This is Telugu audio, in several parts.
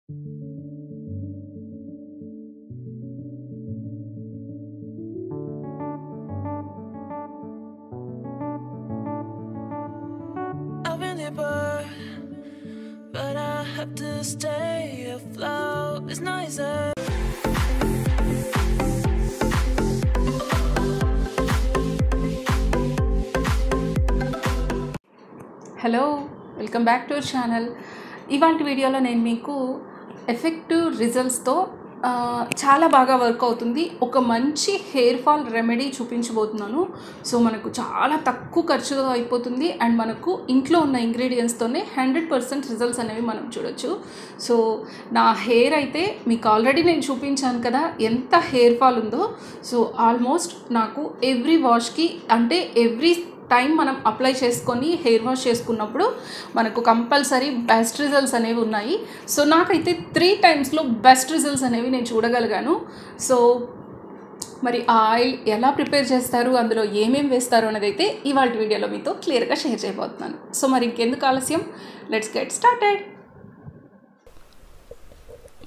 I've been hit by, but I have to stay afloat. It's nicer. Hello, welcome back to our channel. ఇవాళ వీడియోలో నేను మీకు ఎఫెక్టివ్ రిజల్ట్స్తో చాలా బాగా వర్క్ అవుతుంది ఒక మంచి హెయిర్ ఫాల్ రెమెడీ చూపించబోతున్నాను. సో మనకు చాలా తక్కువ ఖర్చుతో అయిపోతుంది అండ్ మనకు ఇంట్లో ఉన్న ఇంగ్రీడియంట్స్తోనే 100% రిజల్ట్స్ అనేవి మనం చూడొచ్చు. సో నా హెయిర్ అయితే మీకు ఆల్రెడీ నేను చూపించాను కదా ఎంత హెయిర్ ఫాల్ ఉందో. సో ఆల్మోస్ట్ నాకు ఎవ్రీ వాష్కి అంటే ఎవ్రీ టైం మనం అప్లై చేసుకొని హెయిర్ వాష్ చేసుకున్నప్పుడు మనకు కంపల్సరీ బెస్ట్ రిజల్ట్స్ అనేవి ఉన్నాయి. సో నాకైతే 3 టైమ్స్లో బెస్ట్ రిజల్ట్స్ అనేవి నేను చూడగలిగాను. సో మరి ఆ ఆయిల్ ఎలా ప్రిపేర్ చేస్తారు, అందులో ఏమేమి వేస్తారు అనేది అయితే ఇవాళ వీడియోలో మీతో క్లియర్గా షేర్ చేయబోతున్నాను. సో మరి ఇంకెందుకు ఆలస్యం, లెట్స్ గెట్ స్టార్టెడ్.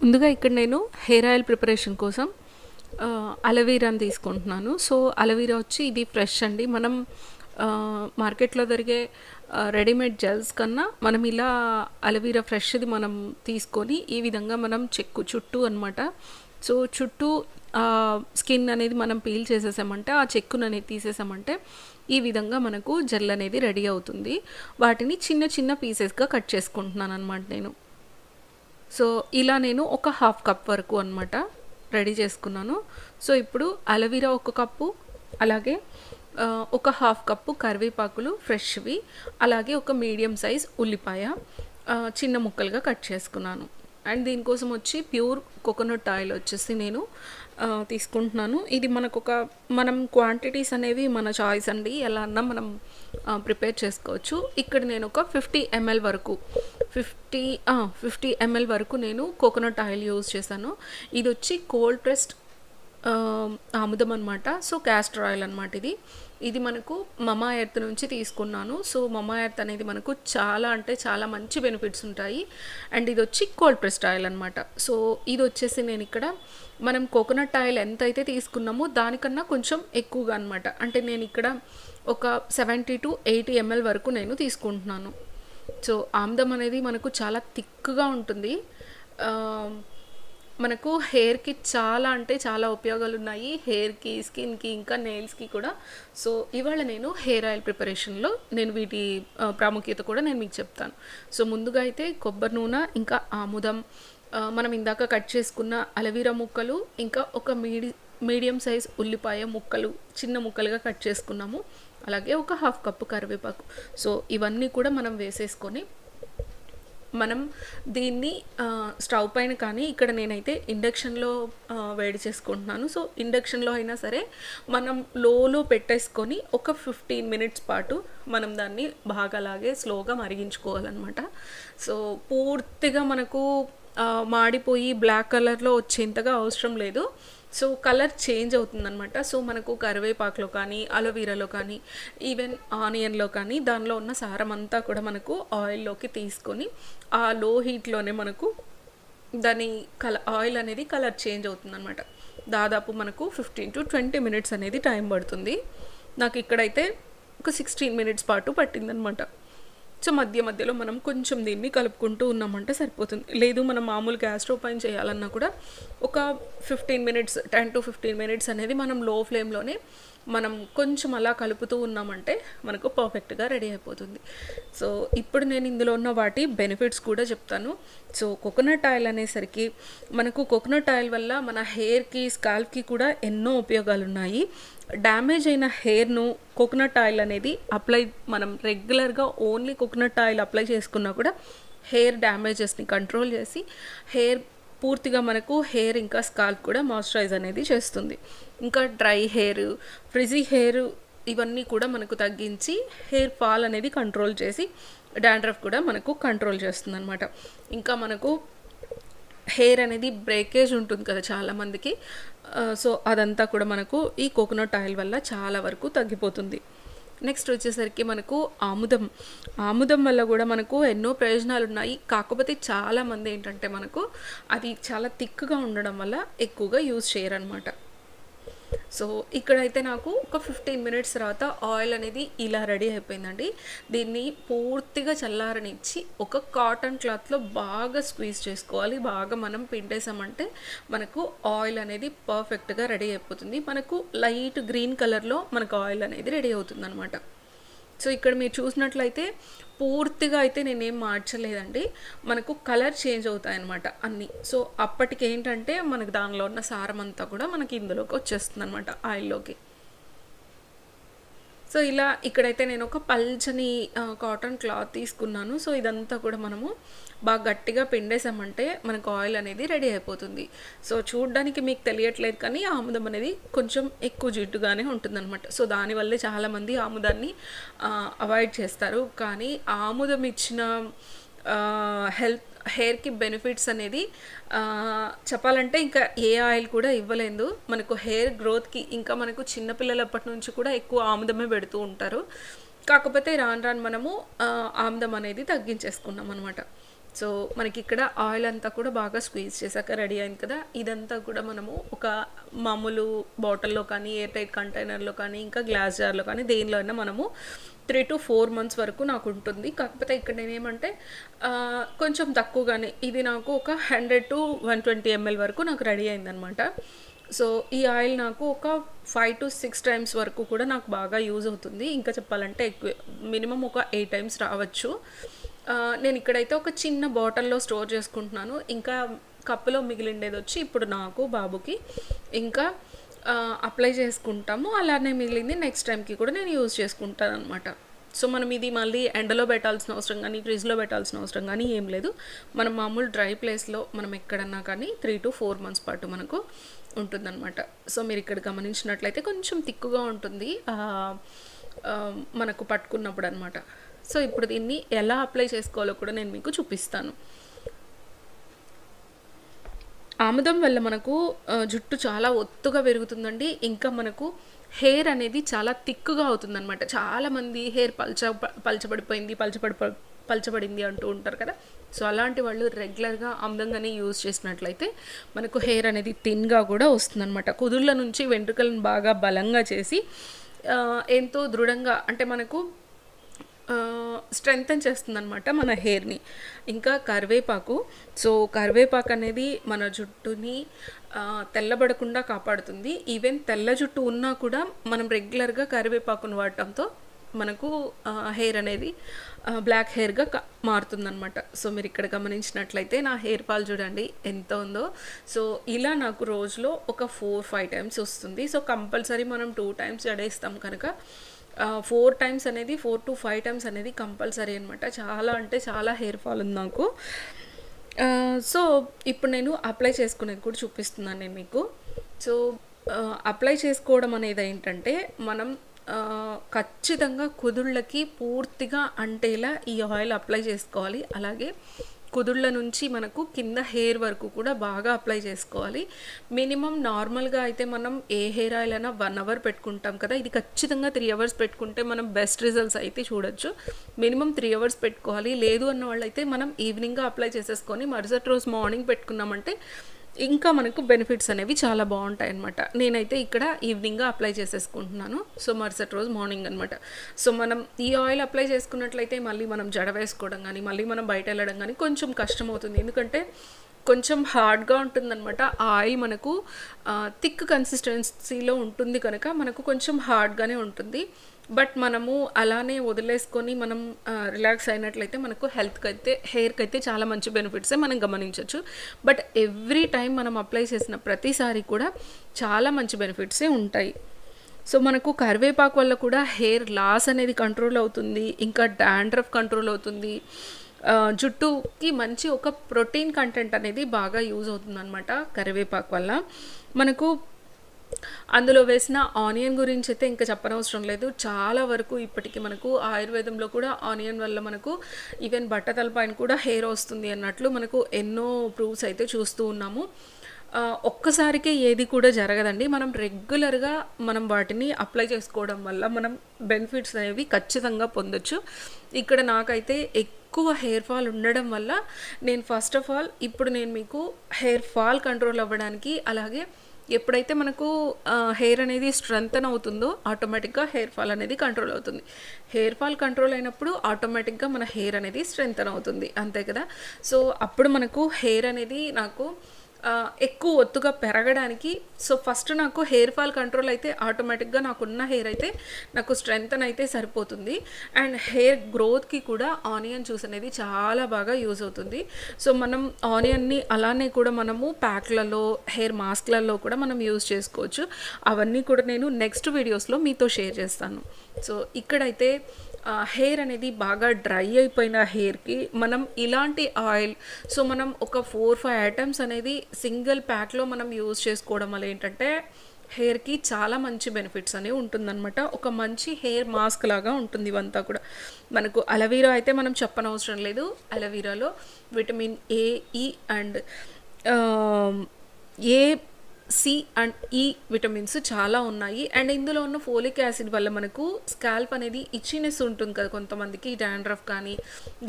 ముందుగా ఇక్కడ నేను హెయిర్ ఆయిల్ ప్రిపరేషన్ కోసం అలోవీరాని తీసుకుంటున్నాను. సో అలోవీరా వచ్చి ఇది ఫ్రెష్ అండి. మనం మార్కెట్లో దొరికే రెడీమేడ్ జెల్స్ కన్నా మనం ఇలా అలోవీరా ఫ్రెష్ది మనం తీసుకొని ఈ విధంగా మనం చెక్కు చుట్టూ అనమాట. సో చుట్టూ స్కిన్ అనేది మనం పీల్ చేసేసామంటే, ఆ చెక్కును అనేది తీసేసామంటే ఈ విధంగా మనకు జెల్ అనేది రెడీ అవుతుంది. వాటిని చిన్న చిన్న పీసెస్గా కట్ చేసుకుంటున్నాను అనమాట నేను. సో ఇలా నేను ఒక 1/2 కప్ వరకు అనమాట రెడీ చేసుకున్నాను. సో ఇప్పుడు అలోవీరా 1 కప్పు, అలాగే ఒక 1/2 కప్పు కరివేపాకులు ఫ్రెష్వి, అలాగే ఒక మీడియం సైజ్ ఉల్లిపాయ చిన్న ముక్కలుగా కట్ చేసుకున్నాను. అండ్ దీనికోసం వచ్చి ప్యూర్ కోకోనట్ ఆయిల్ వచ్చేసి నేను తీసుకుంటున్నాను. ఇది మనం క్వాంటిటీస్ అనేవి మన చాయిస్ అండి, ఎలా అన్నా మనం ప్రిపేర్ చేసుకోవచ్చు. ఇక్కడ నేను ఒక 50 ml వరకు 50 ml వరకు నేను కోకోనట్ ఆయిల్ యూజ్ చేశాను. ఇది వచ్చి కోల్డ్ ప్రెస్డ్ ఆముదం అనమాట. సో క్యాస్టర్ ఆయిల్ అనమాట. ఇది మనకు మమా ఎర్త్ నుంచి తీసుకున్నాను. సో మమా ఎర్త్ అనేది మనకు చాలా అంటే చాలా మంచి బెనిఫిట్స్ ఉంటాయి. అండ్ ఇది వచ్చి కోల్డ్ ప్రెస్డ్ ఆయిల్ అనమాట. సో ఇది వచ్చేసి నేను ఇక్కడ మనం కోకోనట్ ఆయిల్ ఎంత అయితే తీసుకున్నామో దానికన్నా కొంచెం ఎక్కువగా అనమాట. అంటే నేను ఇక్కడ ఒక 70 to 80 ml వరకు నేను తీసుకుంటున్నాను. సో ఆముదం అనేది మనకు చాలా థిక్గా ఉంటుంది. మనకు హెయిర్కి చాలా అంటే చాలా ఉపయోగాలు ఉన్నాయి, హెయిర్కి, స్కిన్కి, ఇంకా నెయిల్స్కి కూడా. సో ఇవాళ నేను హెయిర్ ఆయిల్ ప్రిపరేషన్లో నేను వీటి ప్రాముఖ్యత కూడా నేను మీకు చెప్తాను. సో ముందుగా అయితే కొబ్బరి నూనె, ఇంకా ఆముదం, మనం ఇందాక కట్ చేసుకున్న అలోవీరా ముక్కలు, ఇంకా ఒక మీడియం సైజ్ ఉల్లిపాయ ముక్కలు చిన్న ముక్కలుగా కట్ చేసుకున్నాము, అలాగే ఒక 1/2 కప్పు కరివేపాకు. సో ఇవన్నీ కూడా మనం వేసేసుకొని మనం దీన్ని స్టవ్ పైన కానీ, ఇక్కడ నేనైతే ఇండక్షన్లో వేడి చేసుకుంటున్నాను. సో ఇండక్షన్లో అయినా సరే మనం లోలో పెట్టేసుకొని ఒక 15 minutes పాటు మనం దాన్ని బాగా అలాగే స్లోగా మరిగించుకోవాలన్నమాట. సో పూర్తిగా మనకు మాడిపోయి బ్లాక్ కలర్లో వచ్చేంతగా అవసరం లేదు. సో కలర్ చేంజ్ అవుతుందన్నమాట. సో మనకు కరివేపాకులో కానీ, అలోవీరాలో కానీ, ఈవెన్ ఆనియన్లో కానీ దానిలో ఉన్న సారం అంతా కూడా మనకు ఆయిల్లోకి తీసుకొని ఆ లో హీట్లోనే మనకు దాని ఆయిల్ అనేది కలర్ చేంజ్ అవుతుందన్నమాట. దాదాపు మనకు 15 to 20 minutes అనేది టైం పడుతుంది. నాకు ఇక్కడైతే ఒక 16 minutes పాటు పట్టిందనమాట. సో మధ్యలో మనం కొంచెం దీన్ని కలుపుకుంటూ ఉన్నామంటే సరిపోతుంది. లేదు మనం మామూలు గ్యాస్ స్టవ్ పైన చేయాలన్నా కూడా ఒక 15 minutes, 10 to 15 minutes అనేది మనం లో ఫ్లేమ్లోనే మనం కొంచెం అలా కలుపుతూ ఉన్నామంటే మనకు పర్ఫెక్ట్గా రెడీ అయిపోతుంది. సో ఇప్పుడు నేను ఇందులో ఉన్న వాటి బెనిఫిట్స్ కూడా చెప్తాను. సో కోకోనట్ ఆయిల్ అనేసరికి మనకు కోకోనట్ ఆయిల్ వల్ల మన హెయిర్కి, స్కాల్ప్కి కూడా ఎన్నో ఉపయోగాలు ఉన్నాయి. డ్యామేజ్ అయిన హెయిర్ను కోకోనట్ ఆయిల్ అనేది మనం రెగ్యులర్గా ఓన్లీ కోకోనట్ ఆయిల్ అప్లై చేసుకున్నా కూడా హెయిర్ డ్యామేజెస్ని కంట్రోల్ చేసి హెయిర్ పూర్తిగా మనకు హెయిర్ ఇంకా స్కాల్ప్ కూడా మాయిశ్చరైజ్ అనేది చేస్తుంది. ఇంకా డ్రై హెయిర్, ఫ్రిజీ హెయిర్ ఇవన్నీ కూడా మనకు తగ్గించి హెయిర్ ఫాల్ అనేది కంట్రోల్ చేసి డాండ్రఫ్ కూడా మనకు కంట్రోల్ చేస్తుంది అనమాట. ఇంకా మనకు హెయిర్ అనేది బ్రేకేజ్ ఉంటుంది కదా చాలామందికి. సో అదంతా కూడా మనకు ఈ కోకోనట్ ఆయిల్ వల్ల చాలా వరకు తగ్గిపోతుంది. నెక్స్ట్ వచ్చేసరికి మనకు ఆముదం. ఆముదం వల్ల కూడా మనకు ఎన్నో ప్రయోజనాలు ఉన్నాయి. కాకపోతే చాలామంది ఏంటంటే మనకు అది చాలా థిక్గా ఉండడం వల్ల ఎక్కువగా యూజ్ చేయరనమాట. సో ఇక్కడైతే నాకు ఒక 15 మినిట్స్ తర్వాత ఆయిల్ అనేది ఇలా రెడీ అయిపోయిందండి. దీన్ని పూర్తిగా చల్లారనిచ్చి ఒక కాటన్ క్లాత్లో బాగా స్క్వీజ్ చేసుకోవాలి. బాగా మనం పిండేసామంటే మనకు ఆయిల్ అనేది పర్ఫెక్ట్గా రెడీ అయిపోతుంది. మనకు లైట్ గ్రీన్ కలర్లో మనకు ఆయిల్ అనేది రెడీ అవుతుంది అనమాట. సో ఇక్కడ మీరు చూసినట్లయితే పూర్తిగా అయితే నేనేం మార్చలేదండి. మనకు కలర్ చేంజ్ అవుతాయన్నమాట అన్నీ. సో అప్పటికి ఏంటంటే మనకు దానిలో ఉన్న సారం అంతా కూడా మనకి ఇందులోకి వచ్చేస్తుంది అనమాట ఆయిల్లోకి. సో ఇలా ఇక్కడైతే నేను ఒక పల్చని కాటన్ క్లాత్ తీసుకున్నాను. సో ఇదంతా కూడా మనము బాగా గట్టిగా పిండేసామంటే మనకు ఆయిల్ అనేది రెడీ అయిపోతుంది. సో చూడ్డానికి మీకు తెలియట్లేదు కానీ ఆముదం అనేది కొంచెం ఎక్కువ జిడ్డుగానే ఉంటుందన్నమాట. సో దానివల్లే చాలామంది ఆముదాన్ని అవాయిడ్ చేస్తారు. కానీ ఆముదం ఇచ్చిన హెయిర్కి బెనిఫిట్స్ అనేది చెప్పాలంటే ఇంకా ఏ ఆయిల్ కూడా ఇవ్వలేదు. మనకు హెయిర్ గ్రోత్కి ఇంకా మనకు చిన్నపిల్లలప్పటి నుంచి కూడా ఎక్కువ ఆముదమే పెడుతూ ఉంటారు. కాకపోతే రాను రాను మనము ఆముదం అనేది తగ్గించేసుకున్నాం అనమాట. సో మనకి ఇక్కడ ఆయిల్ అంతా కూడా బాగా స్క్వీజ్ చేశాక రెడీ అయింది కదా. ఇదంతా కూడా మనము ఒక మామూలు బాటిల్లో కానీ ఎయిర్ టైట్ కంటైనర్లో కానీ ఇంకా గ్లాస్ జార్లో కానీ దేనిలో అయినా మనము 3 to 4 months వరకు నాకు ఉంటుంది. కాకపోతే ఇక్కడ నేనేమంటే కొంచెం తక్కువగానే ఇది నాకు ఒక 100 to 120 ml వరకు నాకు రెడీ అయిందనమాట. సో ఈ ఆయిల్ నాకు ఒక 5 to 6 times వరకు కూడా నాకు బాగా యూజ్ అవుతుంది. ఇంకా చెప్పాలంటే ఎక్కువ మినిమం ఒక 8 times రావచ్చు. నేను ఇక్కడైతే ఒక చిన్న బాటిల్లో స్టోర్ చేసుకుంటున్నాను. ఇంకా కప్పులో మిగిలిండేది వచ్చి ఇప్పుడు నాకు బాబుకి ఇంకా అప్లై చేసుకుంటాము. అలానే మిగిలింది నెక్స్ట్ టైంకి కూడా నేను యూజ్ చేసుకుంటాను అనమాట. సో మనం ఇది మళ్ళీ ఎండలో పెట్టాల్సిన అవసరం కానీ ఫ్రిడ్జ్లో పెట్టాల్సిన అవసరం కానీ ఏం లేదు. మనం మామూలు డ్రై ప్లేస్లో మనం ఎక్కడన్నా కానీ 3 to 4 months పాటు మనకు ఉంటుందన్నమాట. సో మీరు ఇక్కడ గమనించినట్లయితే కొంచెం తిక్కుగా ఉంటుంది మనకు పట్టుకున్నప్పుడు అనమాట. సో ఇప్పుడు దీన్ని ఎలా అప్లై చేసుకోవాలో కూడా నేను మీకు చూపిస్తాను. ఆముదం వల్ల మనకు జుట్టు చాలా ఒత్తుగా పెరుగుతుందండి. ఇంకా మనకు హెయిర్ అనేది చాలా థిక్గా అవుతుందన్నమాట. చాలామంది హెయిర్ పల్చబడింది అంటూ ఉంటారు కదా. సో అలాంటి వాళ్ళు రెగ్యులర్గా ఆముదంగానే యూజ్ చేసినట్లయితే మనకు హెయిర్ అనేది థిన్గా కూడా వస్తుందన్నమాట. కుదుళ్ళ నుంచి వెంట్రుకలను బాగా బలంగా చేసి ఎంతో దృఢంగా అంటే మనకు స్ట్రెంగ్తన్ చేస్తుందన్నమాట మన హెయిర్ని. ఇంకా కరివేపాకు. సో కరివేపాకు అనేది మన జుట్టుని తెల్లబడకుండా కాపాడుతుంది. ఈవెన్ తెల్ల జుట్టు ఉన్నా కూడా మనం రెగ్యులర్గా కరివేపాకును వాడటంతో మనకు హెయిర్ అనేది బ్లాక్ హెయిర్గా మారుతుందన్నమాట. సో మీరు ఇక్కడ గమనించినట్లయితే నా హెయిర్ ఫాల్ చూడండి ఎంత ఉందో. సో ఇలా నాకు రోజులో ఒక 4-5 times వస్తుంది. సో కంపల్సరీ మనం 2 times జడేస్తాం కనుక 4 times అనేది 4 to 5 times అనేది కంపల్సరీ అనమాట. చాలా అంటే చాలా హెయిర్ ఫాల్ ఉంది నాకు. సో ఇప్పుడు నేను అప్లై చేసుకునేది కూడా చూపిస్తున్నాను నేను మీకు. సో అప్లై చేసుకోవడం అనేది ఏంటంటే మనం ఖచ్చితంగా కుదుళ్ళకి పూర్తిగా అంటేలా ఈ ఆయిల్ అప్లై చేసుకోవాలి. అలాగే కుదుళ్ళ నుంచి మనకు కింద హెయిర్ వరకు కూడా బాగా అప్లై చేసుకోవాలి. మినిమం నార్మల్గా అయితే మనం ఏ హెయిర్ ఆయిల్ అయినా 1 hour పెట్టుకుంటాం కదా. ఇది ఖచ్చితంగా 3 hours పెట్టుకుంటే మనం బెస్ట్ రిజల్ట్స్ అయితే చూడొచ్చు. మినిమం 3 hours పెట్టుకోవాలి. లేదు అన్న వాళ్ళైతే మనం ఈవినింగ్గా అప్లై చేసేసుకొని మరుసటి రోజు మార్నింగ్ పెట్టుకున్నామంటే ఇంకా మనకు బెనిఫిట్స్ అనేవి చాలా బాగుంటాయి అన్నమాట. నేనైతే ఇక్కడ ఈవినింగ్గా అప్లై చేసేసుకుంటున్నాను. సో మరుసటి రోజు మార్నింగ్ అనమాట. సో మనం ఈ ఆయిల్ అప్లై చేసుకున్నట్లయితే మళ్ళీ మనం జడ వేసుకోవడం కానీ మళ్ళీ మనం బయట వెళ్ళడం కానీ కొంచెం కష్టం అవుతుంది. ఎందుకంటే కొంచెం హార్డ్గా ఉంటుందన్నమాట. ఆ ఆయిల్ మనకు థిక్ కన్సిస్టెన్సీలో ఉంటుంది కనుక మనకు కొంచెం హార్డ్గానే ఉంటుంది. బట్ మనము అలానే వదిలేసుకొని మనం రిలాక్స్ అయినట్లయితే మనకు హెల్త్కి అయితే హెయిర్కి అయితే చాలా మంచి బెనిఫిట్సే మనం గమనించవచ్చు. బట్ ఎవ్రీ టైం మనం అప్లై చేసిన ప్రతిసారి కూడా చాలా మంచి బెనిఫిట్సే ఉంటాయి. సో మనకు కరివేపాకు వల్ల కూడా హెయిర్ లాస్ అనేది కంట్రోల్ అవుతుంది. ఇంకా డాండ్రఫ్ కంట్రోల్ అవుతుంది. జుట్టుకి మంచి ఒక ప్రోటీన్ కంటెంట్ అనేది బాగా యూజ్ అవుతుందన్నమాట కరివేపాకు వల్ల. మనకు అందులో వేసిన ఆనియన్ గురించి అయితే ఇంకా చెప్పనవసరం లేదు. చాలా వరకు ఇప్పటికీ మనకు ఆయుర్వేదంలో కూడా ఆనియన్ వల్ల మనకు ఈవెన్ బట్టతల పైన కూడా హెయిర్ వస్తుంది అన్నట్లు మనకు ఎన్నో ప్రూఫ్స్ అయితే చూస్తూ ఉన్నాము. ఒక్కసారికే ఏది కూడా జరగదండి. మనం రెగ్యులర్‌గా మనం వాటిని అప్లై చేసుకోవడం వల్ల మనం బెనిఫిట్స్ అనేవి ఖచ్చితంగా పొందొచ్చు. ఇక్కడ నాకైతే ఎక్కువ హెయిర్ ఫాల్ ఉండడం వల్ల నేను ఫస్ట్ ఆఫ్ ఆల్ ఇప్పుడు నేను మీకు హెయిర్ ఫాల్ కంట్రోల్ అవ్వడానికి, అలాగే ఎప్పుడైతే మనకు హెయిర్ అనేది స్ట్రెంథెన్ అవుతుందో ఆటోమేటిక్గా హెయిర్ ఫాల్ అనేది కంట్రోల్ అవుతుంది. హెయిర్ ఫాల్ కంట్రోల్ అయినప్పుడు ఆటోమేటిక్గా మన హెయిర్ అనేది స్ట్రెంథెన్ అవుతుంది, అంతే కదా. సో అప్పుడు మనకు హెయిర్ అనేది నాకు ఎక్కువ ఒత్తుగా పెరగడానికి, సో ఫస్ట్ నాకు హెయిర్ ఫాల్ కంట్రోల్ అయితే ఆటోమేటిక్గా నాకున్న హెయిర్ అయితే నాకు స్ట్రెంథెన్ అయితే సరిపోతుంది. అండ్ హెయిర్ గ్రోత్కి కూడా ఆనియన్ జ్యూస్ అనేది చాలా బాగా యూజ్ అవుతుంది. సో మనం ఆనియన్ని అలానే కూడా మనము ప్యాక్లలో, హెయిర్ మాస్క్లలో కూడా మనం యూజ్ చేసుకోవచ్చు. అవన్నీ కూడా నేను నెక్స్ట్ వీడియోస్లో మీతో షేర్ చేస్తాను. సో ఇక్కడైతే హెయిర్ అనేది బాగా డ్రై అయిపోయిన హెయిర్కి మనం ఇలాంటి ఆయిల్, సో మనం ఒక 4-5 ఐటమ్స్ అనేది సింగిల్ ప్యాక్లో మనం యూజ్ చేసుకోవడం వల్ల ఏంటంటే హెయిర్కి చాలా మంచి బెనిఫిట్స్ అనేవి ఉంటుందన్నమాట. ఒక మంచి హెయిర్ మాస్క్ లాగా ఉంటుంది ఇవంతా కూడా. మనకు అలోవెరా అయితే మనం చెప్పనవసరం లేదు. అలోవెరాలో విటమిన్ ఏ, ఈ అండ్ ఏ, సి అండ్ ఈ విటమిన్స్ చాలా ఉన్నాయి. అండ్ ఇందులో ఉన్న ఫోలిక్ యాసిడ్ వల్ల మనకు స్కాల్ప్ అనేది ఇచ్చినెస్ ఉంటుంది కదా కొంతమందికి, డాండ్రఫ్ కానీ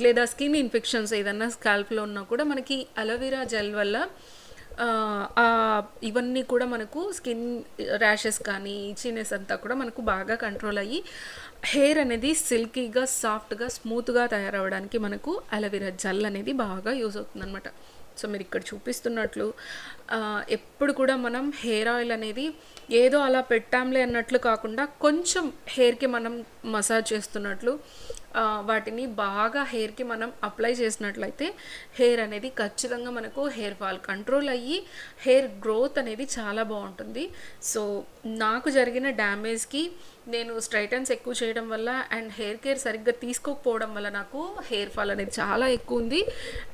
లేదా స్కిన్ ఇన్ఫెక్షన్స్ ఏదన్నా స్కాల్ప్లో ఉన్నా కూడా మనకి అలోవెరా జెల్ వల్ల ఇవన్నీ కూడా మనకు స్కిన్ ర్యాషెస్ కానీ ఇచ్చినెస్ అంతా కూడా మనకు బాగా కంట్రోల్ అయ్యి హెయిర్ అనేది సిల్కీగా, సాఫ్ట్గా, స్మూత్గా తయారవడానికి మనకు అలోవెరా జెల్ అనేది బాగా యూజ్ అవుతుంది అనమాట. సో మీరు ఇక్కడ చూపిస్తున్నట్లు ఎప్పుడు కూడా మనం హెయిర్ ఆయిల్ అనేది ఏదో అలా పెట్టాంలే అన్నట్లు కాకుండా కొంచెం హెయిర్కి మనం మసాజ్ చేస్తున్నట్లు వాటిని బాగా హెయిర్కి మనం అప్లై చేసినట్లయితే హెయిర్ అనేది ఖచ్చితంగా మనకు హెయిర్ ఫాల్ కంట్రోల్ అయ్యి హెయిర్ గ్రోత్ అనేది చాలా బాగుంటుంది. సో నాకు జరిగిన డ్యామేజ్కి నేను స్ట్రైటన్స్ ఎక్కువ చేయడం వల్ల అండ్ హెయిర్ కేర్ సరిగ్గా తీసుకోకపోవడం వల్ల నాకు హెయిర్ ఫాల్ అనేది చాలా ఎక్కువ ఉంది.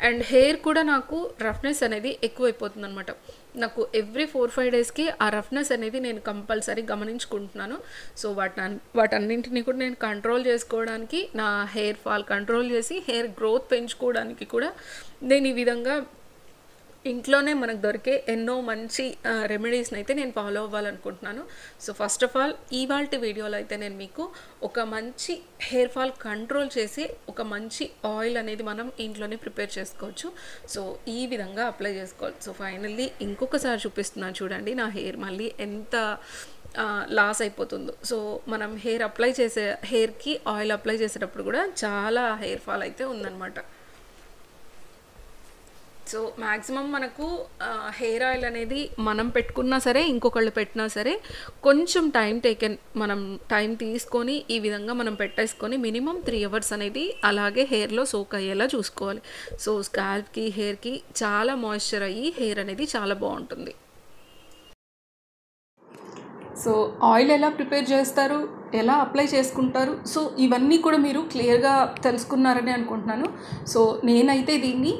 అండ్ హెయిర్ కూడా నాకు రఫ్నెస్ అనేది ఎక్కువైపోతుంది అనమాట. నాకు ఎవ్రీ 4-5 డేస్కి ఆ రఫ్నెస్ అనేది నేను కంపల్సరీ గమనించుకుంటున్నాను. సో వాటన్నింటినీ కూడా నేను కంట్రోల్ చేసుకోవడానికి, నా హెయిర్ ఫాల్ కంట్రోల్ చేసి హెయిర్ గ్రోత్ పెంచుకోవడానికి కూడా నేను ఈ విధంగా ఇంట్లోనే మనకు దొరికే ఎన్నో మంచి రెమెడీస్ని అయితే నేను ఫాలో అవ్వాలనుకుంటున్నాను. సో ఫస్ట్ ఆఫ్ ఆల్ ఇవాల్టి వీడియోలో అయితే నేను మీకు ఒక మంచి హెయిర్ ఫాల్ కంట్రోల్ చేసి ఒక మంచి ఆయిల్ అనేది మనం ఇంట్లోనే ప్రిపేర్ చేసుకోవచ్చు. సో ఈ విధంగా అప్లై చేసుకోవాలి. సో ఫైనల్లీ ఇంకొకసారి చూపిస్తున్నాను చూడండి నా హెయిర్ మళ్ళీ ఎంత లాస్ అయిపోతుందో. సో మనం హెయిర్కి ఆయిల్ అప్లై చేసేటప్పుడు కూడా చాలా హెయిర్ ఫాల్ అయితే ఉందన్నమాట. సో మ్యాక్సిమం మనకు హెయిర్ ఆయిల్ అనేది మనం పెట్టుకున్నా సరే, ఇంకొకళ్ళు పెట్టినా సరే కొంచెం మనం టైం తీసుకొని ఈ విధంగా మనం పెట్టేసుకొని మినిమం 3 అవర్స్ అనేది అలాగే హెయిర్లో సోక్ అయ్యేలా చూసుకోవాలి. సో స్కాల్ప్కి, హెయిర్కి చాలా మాయిశ్చర్ అయ్యి హెయిర్ అనేది చాలా బాగుంటుంది. సో ఆయిల్ ఎలా ప్రిపేర్ చేస్తారు, ఎలా అప్లై చేసుకుంటారు, సో ఇవన్నీ కూడా మీరు క్లియర్గా తెలుసుకున్నారని అనుకుంటున్నాను. సో నేనైతే దీన్ని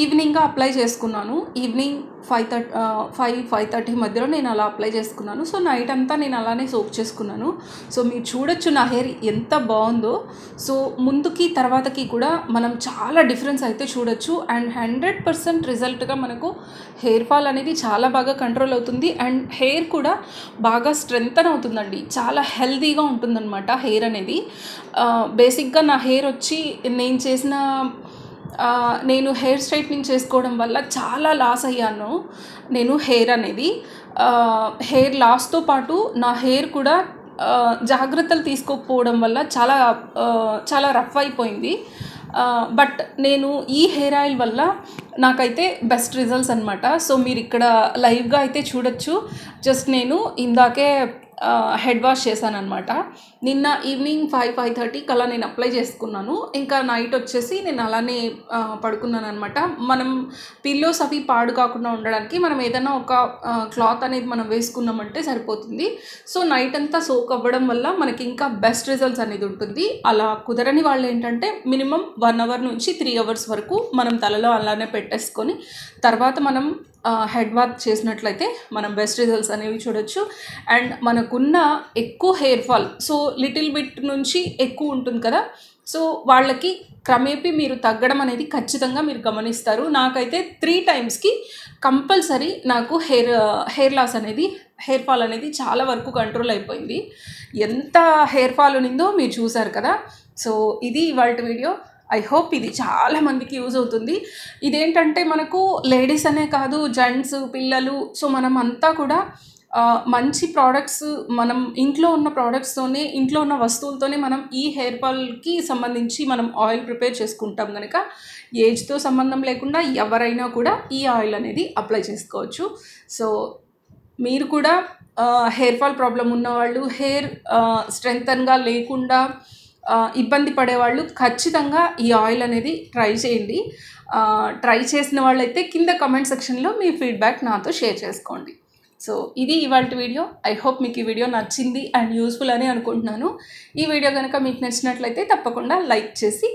ఈవినింగ్గా అప్లై చేసుకున్నాను. ఈవినింగ్ 5-5:30 మధ్యలో నేను అలా అప్లై చేసుకున్నాను. సో నైట్ అంతా నేను అలానే సోక్ చేసుకున్నాను. సో మీరు చూడొచ్చు నా హెయిర్ ఎంత బాగుందో. సో ముందుకి తర్వాతకి కూడా మనం చాలా డిఫరెన్స్ అయితే చూడొచ్చు. అండ్ 100% రిజల్ట్గా మనకు హెయిర్ ఫాల్ అనేది చాలా బాగా కంట్రోల్ అవుతుంది. అండ్ హెయిర్ కూడా బాగా స్ట్రెంథన్ అవుతుందండి. చాలా హెల్తీగా ఉంటుందన్నమాట హెయిర్ అనేది. బేసిక్గా నా హెయిర్ వచ్చి నేను హెయిర్ స్ట్రైట్నింగ్ చేసుకోవడం వల్ల చాలా లాస్ అయ్యాను నేను హెయిర్ అనేది. హెయిర్ లాస్తో పాటు నా హెయిర్ కూడా జాగ్రత్తలు తీసుకోకపోవడం వల్ల చాలా రఫ్ అయిపోయింది. బట్ నేను ఈ హెయిర్ ఆయిల్ వల్ల నాకైతే బెస్ట్ రిజల్ట్స్ అనమాట. సో మీరు ఇక్కడ లైవ్గా అయితే చూడొచ్చు. జస్ట్ నేను ఇందాకే హెడ్ వాష్ చేశాను అనమాట. నిన్న ఈవినింగ్ 5-5:30 అలా నేను అప్లై చేసుకున్నాను. ఇంకా నైట్ వచ్చేసి నేను అలానే పడుకున్నాను అనమాట. మనం పిల్లోస్ అవి పాడు కాకుండా ఉండడానికి మనం ఏదైనా ఒక క్లాత్ అనేది మనం వేసుకున్నామంటే సరిపోతుంది. సో నైట్ అంతా సోక్ అవ్వడం వల్ల మనకి ఇంకా బెస్ట్ రిజల్ట్స్ అనేది ఉంటుంది. అలా కుదరని వాళ్ళు ఏంటంటే మినిమం 1 అవర్ నుంచి 3 అవర్స్ వరకు మనం తలలో అలానే పెట్టేసుకొని తర్వాత మనం హెడ్ వాష్ చేసినట్లయితే మనం బెస్ట్ రిజల్ట్స్ అనేవి చూడొచ్చు. అండ్ మనకున్న ఎక్కువ hair fall, so little bit నుంచి ఎక్కువ ఉంటుంది కదా, సో వాళ్ళకి క్రమేపీ మీరు తగ్గడం అనేది ఖచ్చితంగా మీరు గమనిస్తారు. నాకైతే 3 టైమ్స్‌కి కంపల్సరీ నాకు హెయిర్ లాస్ అనేది, హెయిర్ ఫాల్ అనేది చాలా వరకు కంట్రోల్ అయిపోయింది. ఎంత హెయిర్ ఫాల్ ఉన్నిందో మీరు చూసారు కదా. సో ఇది ఇవాల్టి వీడియో. ఐ హోప్ ఇది చాలా మందికి యూజ్ అవుతుంది. ఇదేంటంటే మనకు లేడీస్ అనే కాదు, జెంట్స్, పిల్లలు, సో మనం అంతా కూడా మంచి ప్రోడక్ట్స్, మనం ఇంట్లో ఉన్న ప్రోడక్ట్స్తోనే, ఇంట్లో ఉన్న వస్తువులతోనే మనం ఈ హెయిర్ ఫాల్కి సంబంధించి మనం ఆయిల్ ప్రిపేర్ చేసుకుంటాం కనుక ఏజ్తో సంబంధం లేకుండా ఎవరైనా కూడా ఈ ఆయిల్ అనేది అప్లై చేసుకోవచ్చు. సో మీరు కూడా హెయిర్ ఫాల్ ప్రాబ్లం ఉన్నవాళ్ళు, హెయిర్ స్ట్రెంగ్తన్గా లేకుండా ఇబ్బంది పడేవాళ్ళు ఖచ్చితంగా ఈ ఆయిల్ అనేది ట్రై చేయండి. ట్రై చేసిన వాళ్ళైతే కింద కమెంట్ సెక్షన్లో మీ ఫీడ్బ్యాక్ నాతో షేర్ చేసుకోండి. సో ఇది ఇవాల్టి వీడియో. ఐ హోప్ మీకు ఈ వీడియో నచ్చింది అండ్ యూస్ఫుల్ అని అనుకుంటున్నాను. ఈ వీడియో కనుక మీకు నచ్చినట్లయితే తప్పకుండా లైక్ చేసి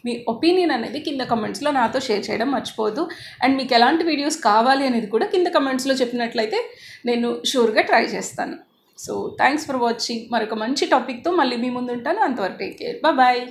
మీ ఒపీనియన్ అనేది కింద కమెంట్స్లో నాతో షేర్ చేయడం మర్చిపోవద్దు. అండ్ మీకు ఎలాంటి వీడియోస్ కావాలి అనేది కూడా కింద కమెంట్స్లో చెప్పినట్లయితే నేను షూర్గా ట్రై చేస్తాను. So thanks for watching. మరొక మంచి టాపిక్తో మళ్ళీ మీ ముందు ఉంటాను. అంతవరకు టేక్ కేర్. బాయ్.